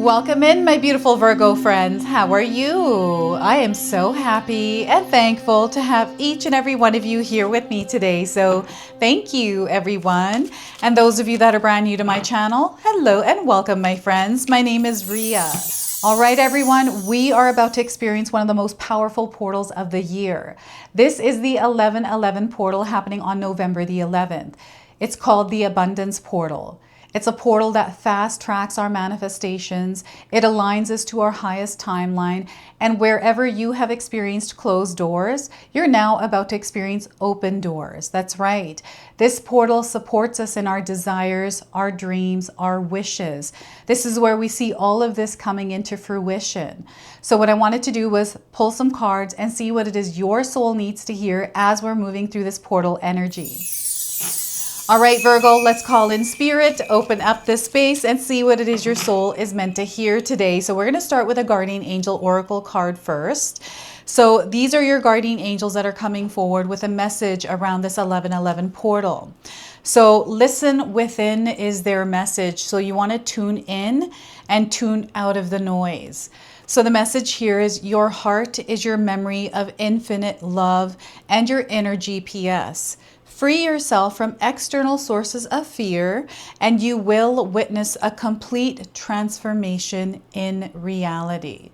Welcome in, my beautiful Virgo friends. How are you? I am so happy and thankful to have each and every one of you here with me today. So thank you, everyone. And those of you that are brand new to my channel, hello and welcome, my friends. My name is Ria. All right, everyone, we are about to experience one of the most powerful portals of the year. This is the 1111 portal happening on November the 11th. It's called the Abundance Portal. It's a portal that fast tracks our manifestations. It aligns us to our highest timeline. And wherever you have experienced closed doors, you're now about to experience open doors. That's right. This portal supports us in our desires, our dreams, our wishes. This is where we see all of this coming into fruition. So what I wanted to do was pull some cards and see what it is your soul needs to hear as we're moving through this portal energy. All right, Virgo, let's call in spirit, open up this space and see what it is your soul is meant to hear today. So we're going to start with a guardian angel oracle card first. So these are your guardian angels that are coming forward with a message around this 1111 portal. So listen within is their message. So you want to tune in and tune out of the noise. So the message here is your heart is your memory of infinite love and your inner GPS. Free yourself from external sources of fear, and you will witness a complete transformation in reality.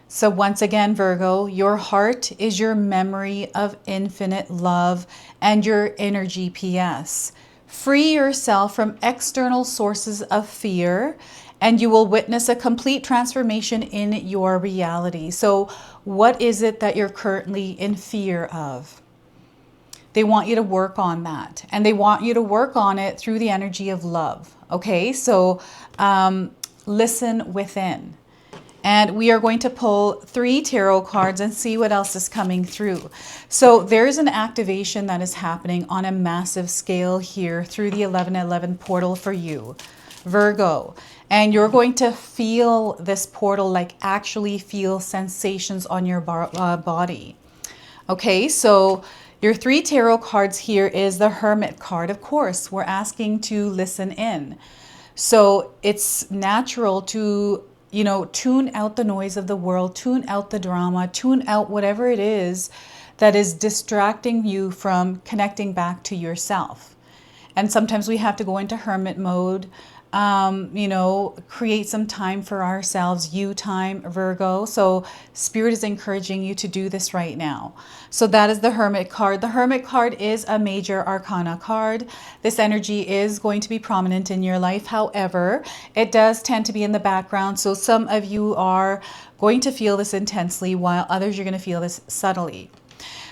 So once again, Virgo, your heart is your memory of infinite love and your inner GPS. Free yourself from external sources of fear, and you will witness a complete transformation in your reality. So what is it that you're currently in fear of? They want you to work on that, and they want you to work on it through the energy of love. Okay, so listen within. And we are going to pull 3 tarot cards and see what else is coming through. So there's an activation that is happening on a massive scale here through the 1111 portal for you, Virgo. And you're going to feel this portal, like actually feel sensations on your body. Okay, so your 3 tarot cards here is the Hermit card. Of course, we're asking to listen in. So it's natural to, tune out the noise of the world, tune out the drama, tune out whatever it is that is distracting you from connecting back to yourself. And sometimes we have to go into hermit mode, create some time for ourselves, you time, Virgo. So Spirit is encouraging you to do this right now. So that is the Hermit card. The Hermit card is a major arcana card. This energy is going to be prominent in your life. However, it does tend to be in the background. So some of you are going to feel this intensely, while others you're going to feel this subtly.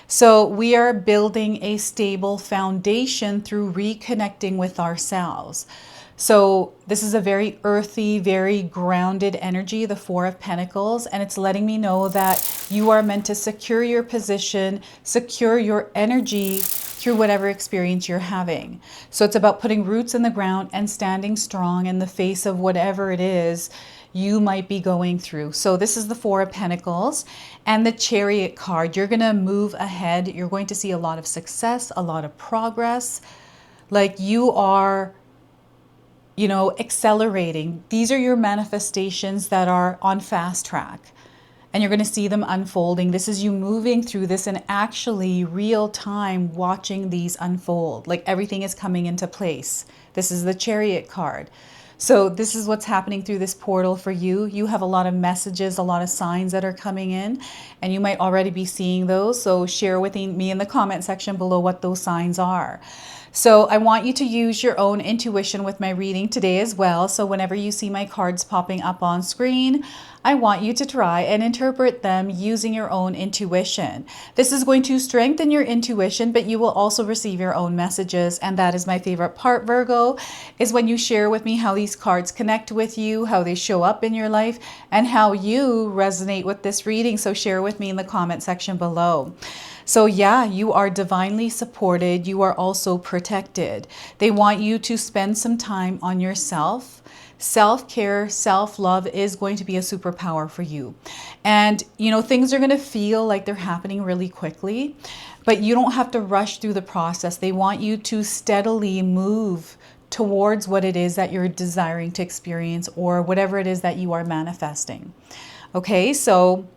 So we are building a stable foundation through reconnecting with ourselves. So this is a very earthy, very grounded energy, the 4 of Pentacles, and it's letting me know that you are meant to secure your position, secure your energy through whatever experience you're having. So it's about putting roots in the ground and standing strong in the face of whatever it is you might be going through. So this is the 4 of Pentacles and the Chariot card. You're going to move ahead. You're going to see a lot of success, a lot of progress. Like you are accelerating. These are your manifestations that are on fast track, and you're going to see them unfolding. This is you moving through this and actually real time watching these unfold. Like everything is coming into place. This is the Chariot card. So this is what's happening through this portal for you. You have a lot of messages, a lot of signs that are coming in, and you might already be seeing those. So share with me in the comment section below what those signs are. So I want you to use your own intuition with my reading today as well. So whenever you see my cards popping up on screen, I want you to try and interpret them using your own intuition. This is going to strengthen your intuition, but you will also receive your own messages. And that is my favorite part, Virgo, is when you share with me how these cards connect with you, how they show up in your life, and how you resonate with this reading. So share with me in the comment section below. So yeah, you are divinely supported. You are also protected. They want you to spend some time on yourself. Self-care, self-love is going to be a superpower for you. And, things are going to feel like they're happening really quickly, but you don't have to rush through the process. They want you to steadily move towards what it is that you're desiring to experience or whatever it is that you are manifesting. Okay, so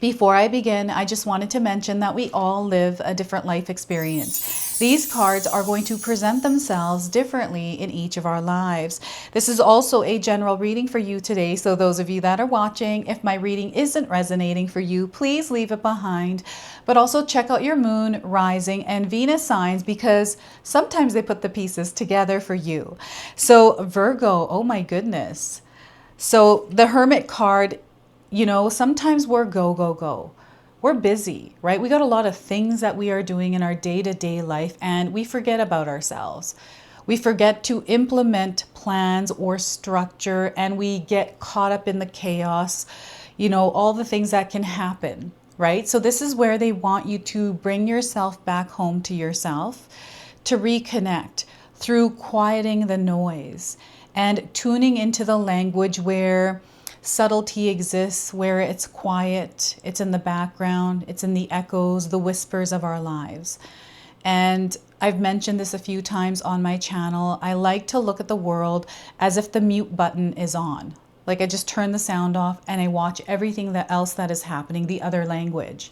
before I begin, I just wanted to mention that we all live a different life experience. These cards are going to present themselves differently in each of our lives. This is also a general reading for you today. So those of you that are watching, if my reading isn't resonating for you, please leave it behind. But also check out your moon, rising, and Venus signs, because sometimes they put the pieces together for you. So Virgo, oh my goodness. So the Hermit card, you know, sometimes we're go, go, go. We're busy, right? We got a lot of things that we are doing in our day-to-day life, and we forget about ourselves. We forget to implement plans or structure, and we get caught up in the chaos, you know, all the things that can happen, right? So this is where they want you to bring yourself back home to yourself, to reconnect through quieting the noise and tuning into the language where subtlety exists, where it's quiet, it's in the background, it's in the echoes, the whispers of our lives. And I've mentioned this a few times on my channel. I like to look at the world as if the mute button is on. Like I just turn the sound off and I watch everything else that is happening, the other language.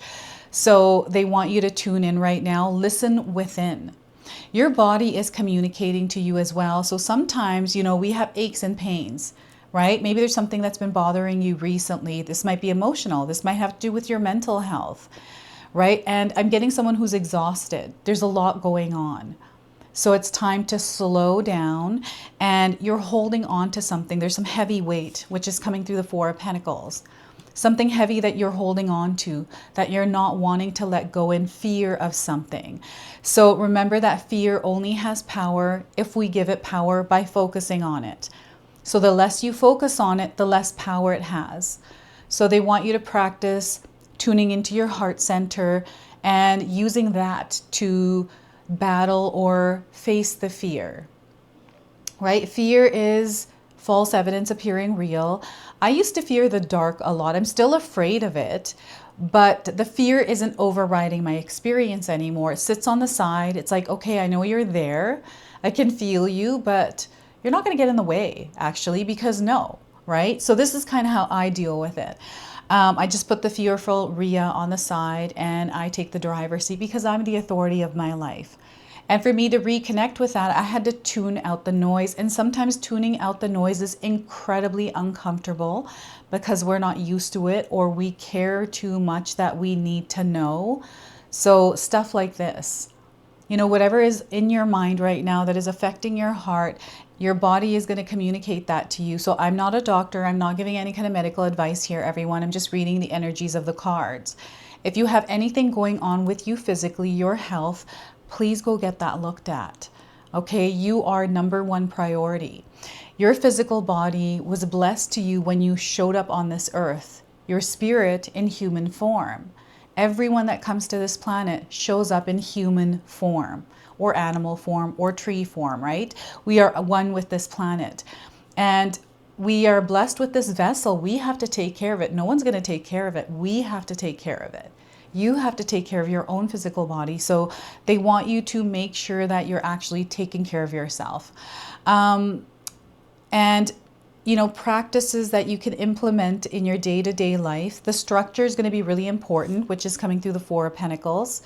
So they want you to tune in right now, listen within. Your body is communicating to you as well. So sometimes, you know, we have aches and pains, right? Maybe there's something that's been bothering you recently. This might be emotional. This might have to do with your mental health, right? And I'm getting someone who's exhausted. There's a lot going on. So it's time to slow down, and you're holding on to something. There's some heavy weight, which is coming through the Four of Pentacles. Something heavy that you're holding on to, that you're not wanting to let go in fear of something. So remember that fear only has power if we give it power by focusing on it. So the less you focus on it, the less power it has. So they want you to practice tuning into your heart center and using that to battle or face the fear, right? Fear is false evidence appearing real. I used to fear the dark a lot. I'm still afraid of it, but the fear isn't overriding my experience anymore. It sits on the side. It's like, okay, I know you're there. I can feel you, but you're not going to get in the way, actually, because no, right? So this is kind of how I deal with it. I just put the fearful Rhea on the side and I take the driver's seat because I'm the authority of my life. And for me to reconnect with that, I had to tune out the noise. And sometimes tuning out the noise is incredibly uncomfortable because we're not used to it, or we care too much that we need to know. So stuff like this, you know, whatever is in your mind right now that is affecting your heart, your body is going to communicate that to you. So I'm not a doctor. I'm not giving any kind of medical advice here, everyone. I'm just reading the energies of the cards. If you have anything going on with you physically, your health, please go get that looked at. Okay, you are number one priority. Your physical body was blessed to you when you showed up on this earth, your spirit in human form. Everyone that comes to this planet shows up in human form or animal form or tree form, right? We are one with this planet. And we are blessed with this vessel. We have to take care of it. No one's going to take care of it. We have to take care of it. You have to take care of your own physical body. So they want you to make sure that you're actually taking care of yourself. And you know, practices that you can implement in your day-to-day life. The structure is going to be really important, which is coming through the Four of Pentacles.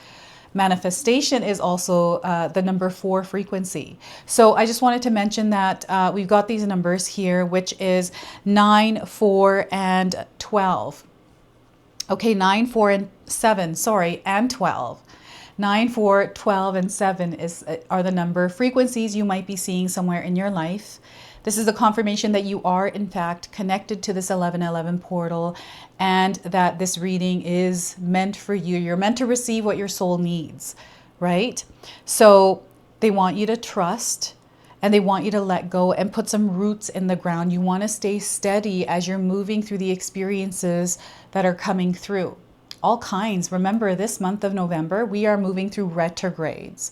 Manifestation is also the number 4 frequency. So I just wanted to mention that we've got these numbers here, which is 9, 4, and 12. Okay, 9, 4, and 7, sorry, and 12. 9, 4, 12, and 7 are the number frequencies you might be seeing somewhere in your life. This is a confirmation that you are, in fact, connected to this 1111 portal, and that this reading is meant for you. You're meant to receive what your soul needs, right? So they want you to trust, and they want you to let go and put some roots in the ground. You want to stay steady as you're moving through the experiences that are coming through. All kinds. Remember, this month of November, we are moving through retrogrades.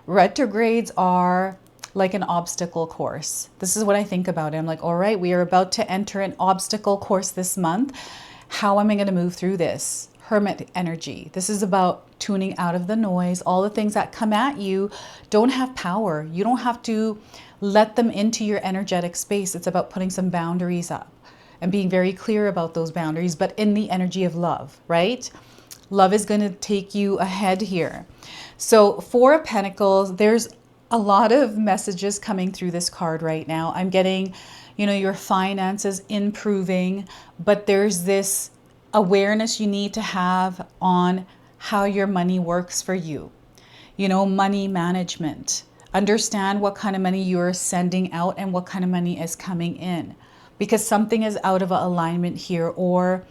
Retrogrades are like an obstacle course. This is what I think about it. I'm like, all right, we are about to enter an obstacle course this month. How am I going to move through this? Hermit energy. This is about tuning out of the noise. All the things that come at you don't have power. You don't have to let them into your energetic space. It's about putting some boundaries up and being very clear about those boundaries, but in the energy of love, right? Love is going to take you ahead here. So Four of Pentacles, there's a lot of messages coming through this card right now. I'm getting, your finances improving, but there's this awareness you need to have on how your money works for you. Money management. Understand what kind of money you're sending out and what kind of money is coming in, because something is out of alignment here, or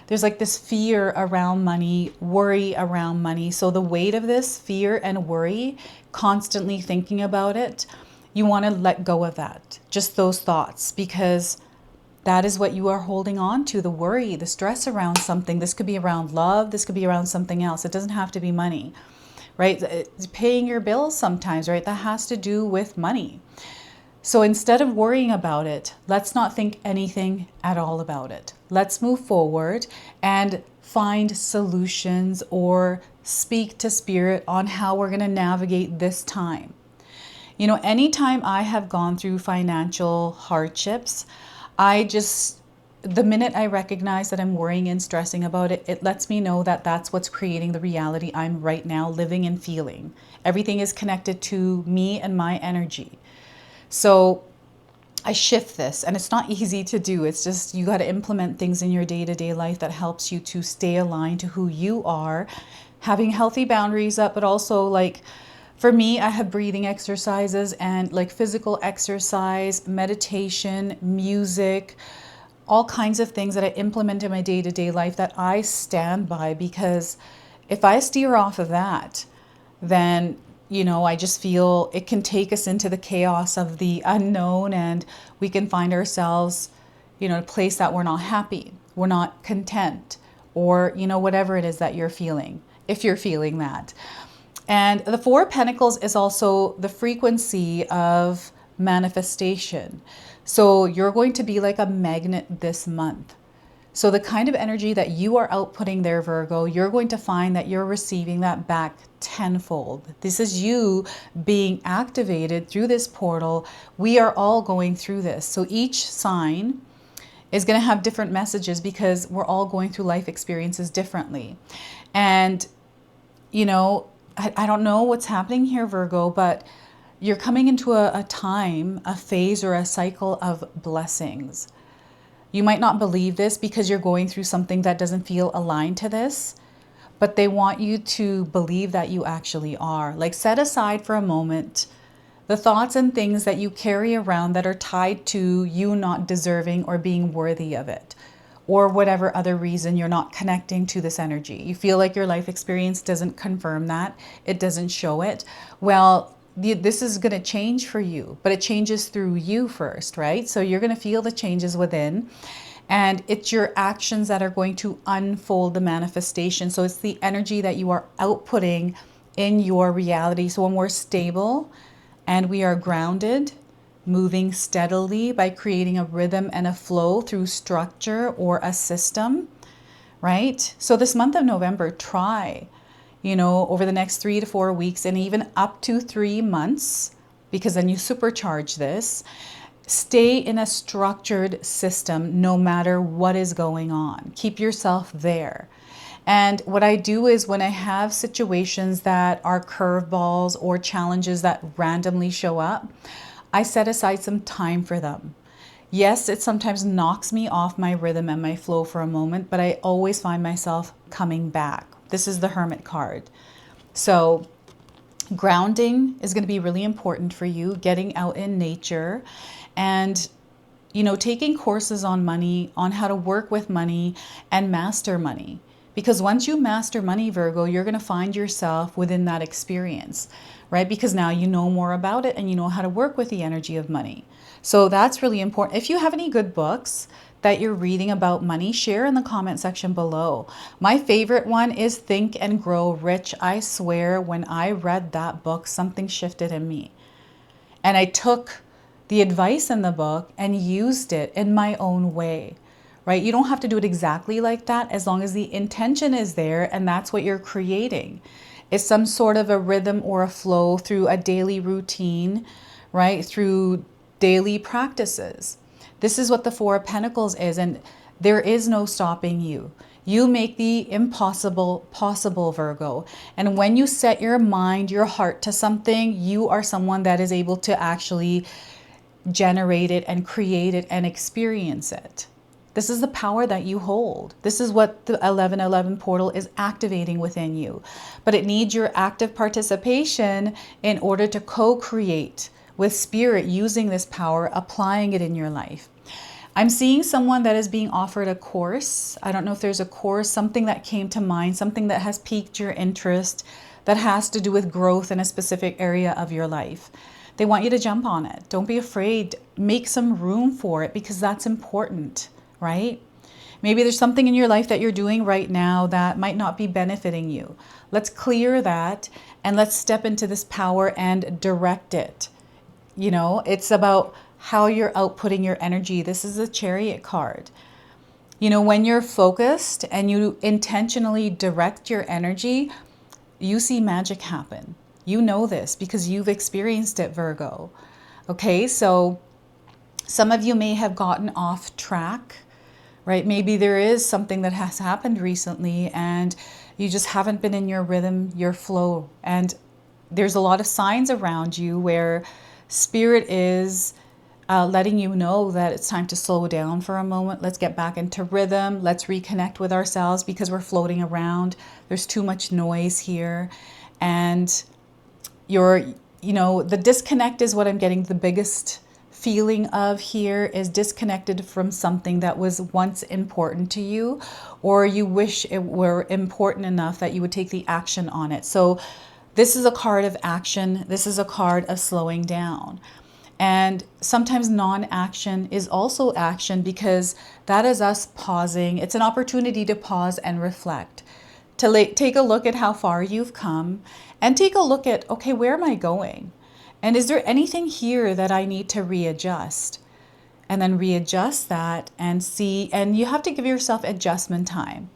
there's like this fear around money, worry around money. So the weight of this fear and worry, constantly thinking about it, you want to let go of that, just those thoughts, because that is what you are holding on to, the worry, the stress around something. This could be around love. This could be around something else. It doesn't have to be money, right? It's paying your bills sometimes, right? That has to do with money. So instead of worrying about it, let's not think anything at all about it. Let's move forward and find solutions or speak to spirit on how we're going to navigate this time. Anytime I have gone through financial hardships, the minute I recognize that I'm worrying and stressing about it, it lets me know that that's what's creating the reality I'm right now living and feeling. Everything is connected to me and my energy. So I shift this, and it's not easy to do. It's just, you got to implement things in your day-to-day life that helps you to stay aligned to who you are, having healthy boundaries up, but also like, for me, I have breathing exercises and like physical exercise, meditation, music, all kinds of things that I implement in my day-to-day life that I stand by, because if I steer off of that, then I just feel it can take us into the chaos of the unknown, and we can find ourselves, in a place that we're not happy, we're not content, or, whatever it is that you're feeling, if you're feeling that. And the Four of Pentacles is also the frequency of manifestation. So you're going to be like a magnet this month. So the kind of energy that you are outputting there, Virgo, you're going to find that you're receiving that back tenfold. This is you being activated through this portal. We are all going through this. So each sign is going to have different messages, because we're all going through life experiences differently. And, I don't know what's happening here, Virgo, but you're coming into a time, a phase, or a cycle of blessings. You might not believe this because you're going through something that doesn't feel aligned to this, but they want you to believe that you actually are. Like, set aside for a moment the thoughts and things that you carry around that are tied to you not deserving or being worthy of it, or whatever other reason you're not connecting to this energy. You feel like your life experience doesn't confirm that, it doesn't show it. Well, this is going to change for you, but it changes through you first, right? So you're going to feel the changes within, and it's your actions that are going to unfold the manifestation. So it's the energy that you are outputting in your reality. So when we're stable and we are grounded, moving steadily by creating a rhythm and a flow through structure or a system, right? So this month of November, try, over the next 3 to 4 weeks, and even up to 3 months, because then you supercharge this, stay in a structured system no matter what is going on. Keep yourself there. And what I do is, when I have situations that are curveballs or challenges that randomly show up, I set aside some time for them. Yes, it sometimes knocks me off my rhythm and my flow for a moment, but I always find myself coming back. This is the Hermit card. So grounding is going to be really important for you, getting out in nature, and taking courses on money, on how to work with money and master money. Because once you master money, Virgo, you're going to find yourself within that experience, right? Because now you know more about it and you know how to work with the energy of money. So that's really important. If you have any good books that you're reading about money, share in the comment section below. My favorite one is Think and Grow Rich. I swear, when I read that book, something shifted in me. And I took the advice in the book and used it in my own way, right? You don't have to do it exactly like that as long as the intention is there and that's what you're creating. It's some sort of a rhythm or a flow through a daily routine, right? Through daily practices. This is what the Four of Pentacles is, and there is no stopping you. You make the impossible possible, Virgo. And when you set your mind, your heart to something, you are someone that is able to actually generate it and create it and experience it. This is the power that you hold. This is what the 1111 portal is activating within you. But it needs your active participation in order to co-create with spirit, using this power, applying it in your life. I'm seeing someone that is being offered a course. I don't know if there's a course, something that came to mind, something that has piqued your interest, that has to do with growth in a specific area of your life. They want you to jump on it. Don't be afraid. Make some room for it because that's important, right? Maybe there's something in your life that you're doing right now that might not be benefiting you. Let's clear that and let's step into this power and direct it. You know, it's about how you're outputting your energy. This is a Chariot card. You know, when you're focused and you intentionally direct your energy, you see magic happen. You know this because you've experienced it, Virgo. Okay, so some of you may have gotten off track, right? Maybe there is something that has happened recently and you just haven't been in your rhythm, your flow. And there's a lot of signs around you where spirit is letting you know that it's time to slow down for a moment. Let's get back into rhythm. Let's reconnect with ourselves because we're floating around. There's too much noise here. And the disconnect is what I'm getting the biggest feeling of here, is disconnected from something that was once important to you, or you wish it were important enough that you would take the action on it. So this is a card of action. This is a card of slowing down. And sometimes non-action is also action because that is us pausing. It's an opportunity to pause and reflect, to take a look at how far you've come and take a look at, okay, where am I going? And is there anything here that I need to readjust? And then readjust that and see, and you have to give yourself adjustment time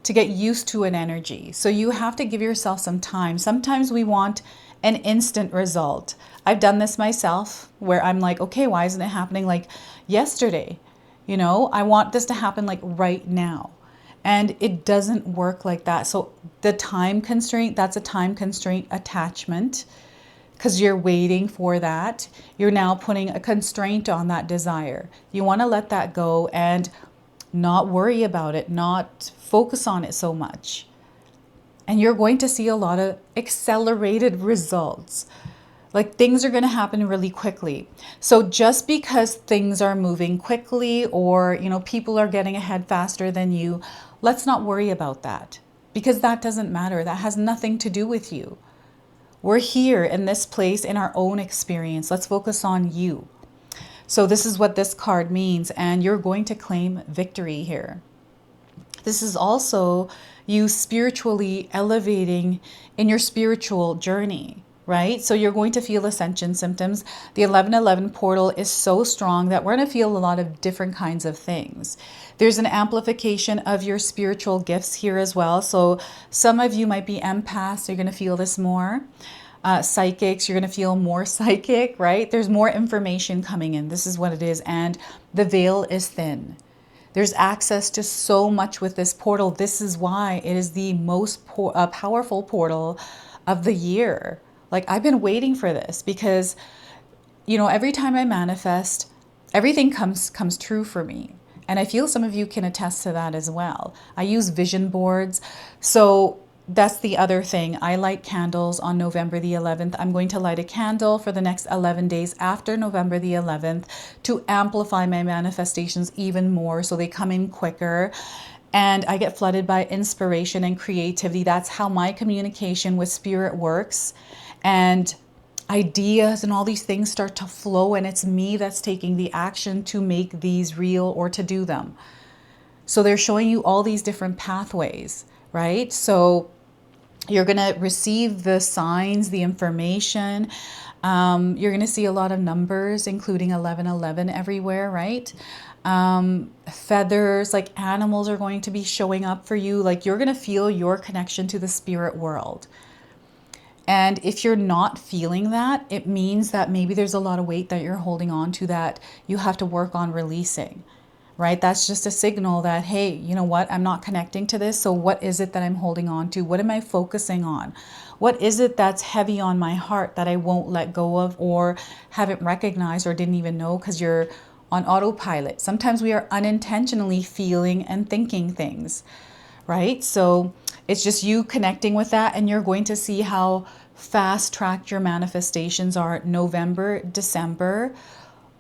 to get used to an energy. So you have to give yourself some time. Sometimes we want an instant result. I've done this myself where I'm like, okay, why isn't it happening like yesterday? You know, I want this to happen like right now. And it doesn't work like that. So the time constraint, that's a time constraint attachment because you're waiting for that. You're now putting a constraint on that desire. You want to let that go and not worry about it, not focus on it so much. And you're going to see a lot of accelerated results. Like things are going to happen really quickly. So just because things are moving quickly or, you know, people are getting ahead faster than you, let's not worry about that because that doesn't matter. That has nothing to do with you. We're here in this place in our own experience. Let's focus on you. So this is what this card means, and you're going to claim victory here. This is also you spiritually elevating in your spiritual journey, right? So you're going to feel ascension symptoms. The 1111 portal is so strong that we're going to feel a lot of different kinds of things. There's an amplification of your spiritual gifts here as well. So some of you might be empaths. You're going to feel this more. Psychics, you're going to feel more psychic, right? There's more information coming in. This is what it is. And the veil is thin. There's access to so much with this portal. This is why it is the most powerful portal of the year. Like I've been waiting for this because, you know, every time I manifest, everything comes true for me. And I feel some of you can attest to that as well. I use vision boards. So that's the other thing. I light candles on November the 11th. I'm going to light a candle for the next 11 days after November the 11th to amplify my manifestations even more so they come in quicker. And I get flooded by inspiration and creativity. That's how my communication with spirit works. And ideas and all these things start to flow, and it's me that's taking the action to make these real or to do them. So they're showing you all these different pathways, right? So you're going to receive the signs, the information. You're going to see a lot of numbers, including 1111 everywhere, right? Feathers, like animals are going to be showing up for you. Like you're going to feel your connection to the spirit world. And if you're not feeling that, it means that maybe there's a lot of weight that you're holding on to that you have to work on releasing, right? That's just a signal that, hey, you know what? I'm not connecting to this. So what is it that I'm holding on to? What am I focusing on? What is it that's heavy on my heart that I won't let go of or haven't recognized or didn't even know because you're on autopilot? Sometimes we are unintentionally feeling and thinking things, right? So it's just you connecting with that, and you're going to see how fast tracked your manifestations are. November, December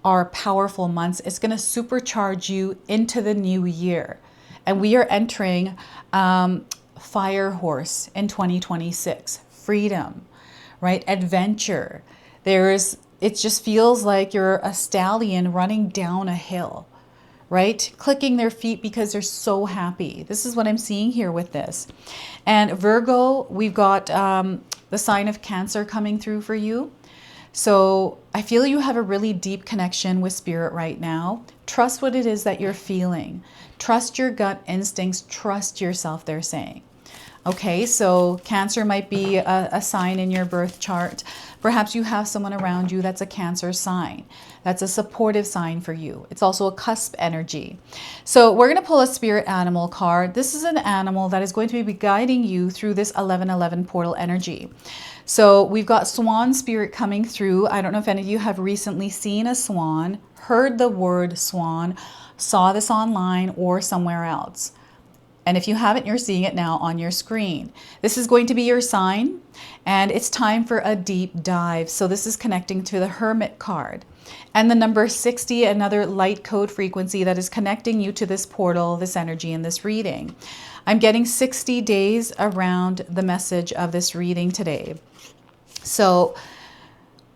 are powerful months. It's going to supercharge you into the new year. And we are entering Fire Horse in 2026. Freedom, right? Adventure. It just feels like you're a stallion running down a hill, right? Clicking their feet because they're so happy. This is what I'm seeing here with this. And Virgo, we've got the sign of Cancer coming through for you. So I feel you have a really deep connection with spirit right now. Trust what it is that you're feeling. Trust your gut instincts. Trust yourself, they're saying. Okay, so Cancer might be a sign in your birth chart. Perhaps you have someone around you that's a Cancer sign. That's a supportive sign for you. It's also a cusp energy. So we're going to pull a spirit animal card. This is an animal that is going to be guiding you through this 1111 portal energy. So we've got Swan spirit coming through. I don't know if any of you have recently seen a swan, heard the word swan, saw this online or somewhere else. And if you haven't, you're seeing it now on your screen. This is going to be your sign, and it's time for a deep dive. So this is connecting to the Hermit card. And the number 60, another light code frequency that is connecting you to this portal, this energy, and this reading. I'm getting 60 days around the message of this reading today. So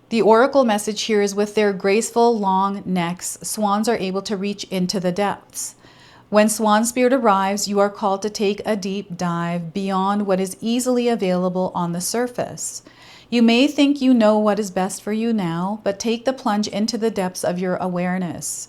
the oracle message here is, with their graceful long necks, swans are able to reach into the depths. When Swan Spirit arrives, you are called to take a deep dive beyond what is easily available on the surface. You may think you know what is best for you now, but take the plunge into the depths of your awareness.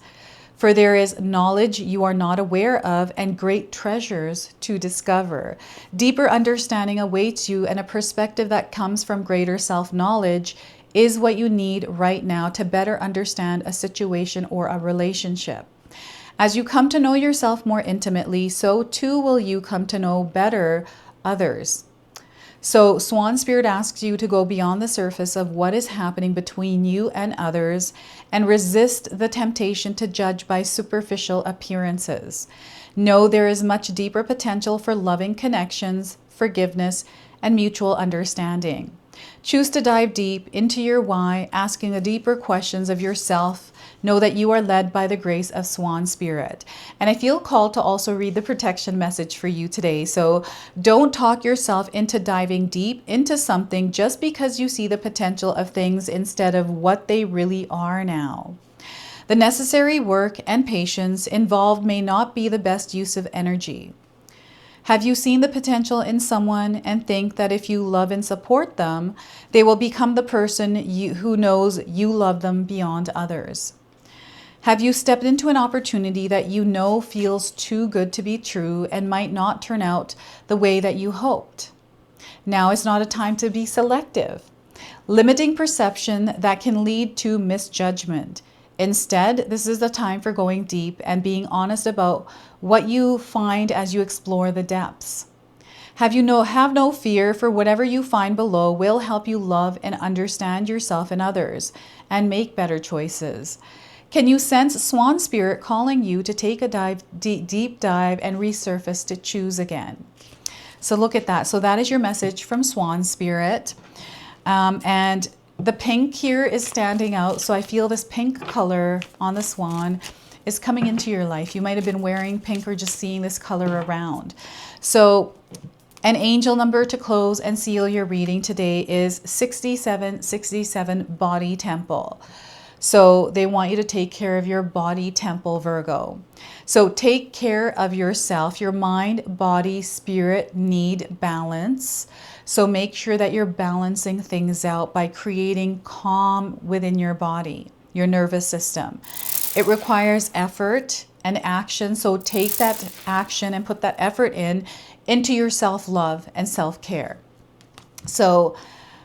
For there is knowledge you are not aware of and great treasures to discover. Deeper understanding awaits you, and a perspective that comes from greater self-knowledge is what you need right now to better understand a situation or a relationship. As you come to know yourself more intimately, so too will you come to know better others. So Swan Spirit asks you to go beyond the surface of what is happening between you and others and resist the temptation to judge by superficial appearances. Know there is much deeper potential for loving connections, forgiveness, and mutual understanding. Choose to dive deep into your why, asking the deeper questions of yourself. Know that you are led by the grace of Swan Spirit. And I feel called to also read the protection message for you today. So don't talk yourself into diving deep into something just because you see the potential of things instead of what they really are now. The necessary work and patience involved may not be the best use of energy. Have you seen the potential in someone and think that if you love and support them, they will become the person who knows you love them beyond others? Have you stepped into an opportunity that you know feels too good to be true and might not turn out the way that you hoped? Now is not a time to be selective, limiting perception that can lead to misjudgment. Instead, this is the time for going deep and being honest about what you find as you explore the depths. Have no fear, for whatever you find below will help you love and understand yourself and others and make better choices. Can you sense Swan Spirit calling you to take a deep dive and resurface to choose again? So look at that. So that is your message from Swan Spirit. And the pink here is standing out. So I feel this pink color on the swan is coming into your life. You might have been wearing pink or just seeing this color around. So an angel number to close and seal your reading today is 6767, body temple. So they want you to take care of your body temple, Virgo. So take care of yourself. Your mind, body, spirit need balance. So make sure that you're balancing things out by creating calm within your body, your nervous system. It requires effort and action. So take that action and put that effort into your self-love and self-care. So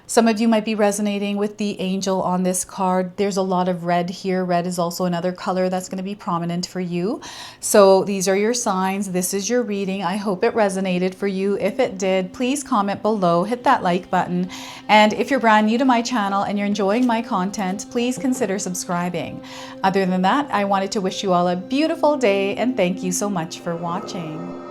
some of you might be resonating with the angel on this card. There's a lot of red here. Red is also another color that's going to be prominent for you. So these are your signs. This is your reading. I hope it resonated for you. If it did, please comment below, hit that like button. And if you're brand new to my channel and you're enjoying my content, please consider subscribing. Other than that, I wanted to wish you all a beautiful day and thank you so much for watching.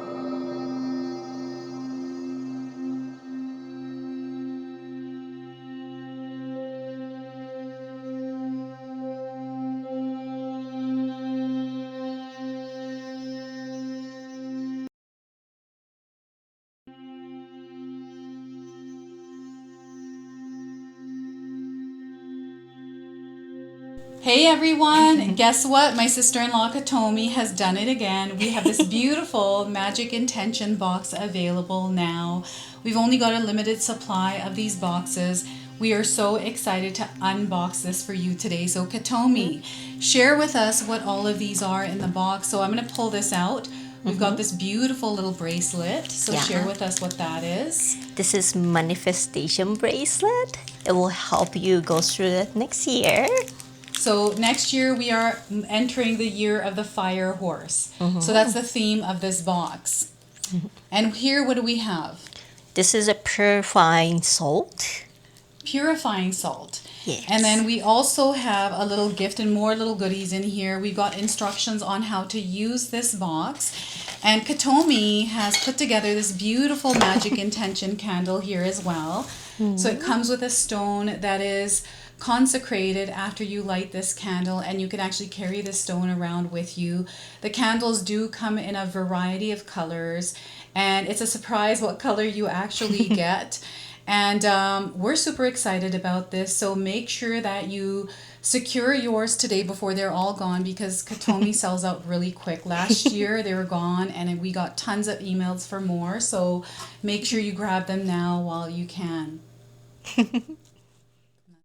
Hey everyone, guess what? My sister-in-law Katomi has done it again. We have this beautiful Magic Intention box available now. We've only got a limited supply of these boxes. We are so excited to unbox this for you today. So Katomi, share with us what all of these are in the box. So I'm going to pull this out. We've got this beautiful little bracelet. So share with us what that is. This is manifestation bracelet. It will help you go through it next year. So next year we are entering the year of the fire horse. So that's the theme of this box. And here, what do we have? This is a purifying salt. Purifying salt. Yes. And then we also have a little gift and more little goodies in here. We've got instructions on how to use this box. And Katomi has put together this beautiful Magic Intention candle here as well. So it comes with a stone that is consecrated after you light this candle, and you can actually carry this stone around with you. The candles do come in a variety of colors, and it's a surprise what color you actually get. And we're super excited about this, so make sure that you secure yours today before they're all gone, because Katomi sells out really quick. Last year they were gone and we got tons of emails for more, so make sure you grab them now while you can.